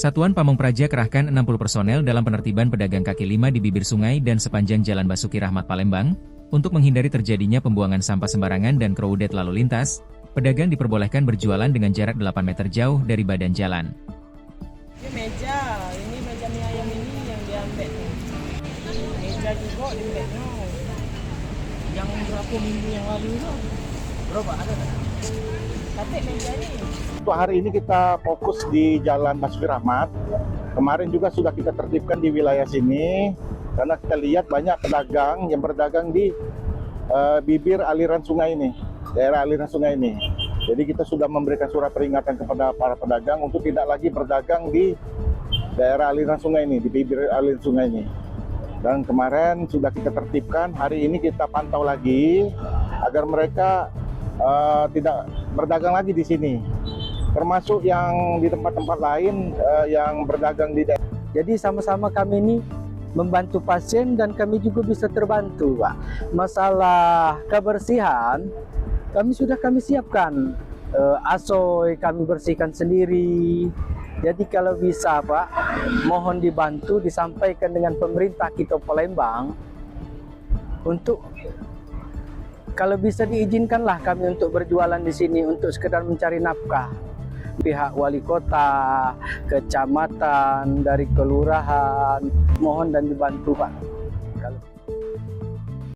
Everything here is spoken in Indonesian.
Satuan Pamong Praja kerahkan 60 personel dalam penertiban pedagang kaki lima di bibir sungai dan sepanjang Jalan Basuki Rahmat Palembang. Untuk menghindari terjadinya pembuangan sampah sembarangan dan crowded lalu lintas, pedagang diperbolehkan berjualan dengan jarak 8 meter jauh dari badan jalan. Ini meja mie ayam ini yang diambil nih. Meja juga diambil no. Yang berapa minggu yang lalu itu? Berapa ada? Tapi meja ini. Untuk hari ini kita fokus di Jalan Basuki Rahmat. Kemarin juga sudah kita tertibkan di wilayah sini karena kita lihat banyak pedagang yang berdagang di bibir aliran sungai ini, daerah aliran sungai ini. Jadi kita sudah memberikan surat peringatan kepada para pedagang untuk tidak lagi berdagang di daerah aliran sungai ini, di bibir aliran sungai ini. Dan kemarin sudah kita tertibkan, hari ini kita pantau lagi agar mereka tidak berdagang lagi di sini. Termasuk yang di tempat-tempat lain yang berdagang di daerah. Jadi sama-sama kami ini membantu pasien dan kami juga bisa terbantu, Pak. Masalah kebersihan kami sudah siapkan. Asoy kami bersihkan sendiri. Jadi kalau bisa, Pak, mohon dibantu disampaikan dengan pemerintah kita Palembang untuk kalau bisa diizinkanlah kami untuk berjualan di sini untuk sekedar mencari nafkah. Pihak wali kota, kecamatan, dari kelurahan, mohon dan dibantu, Pak.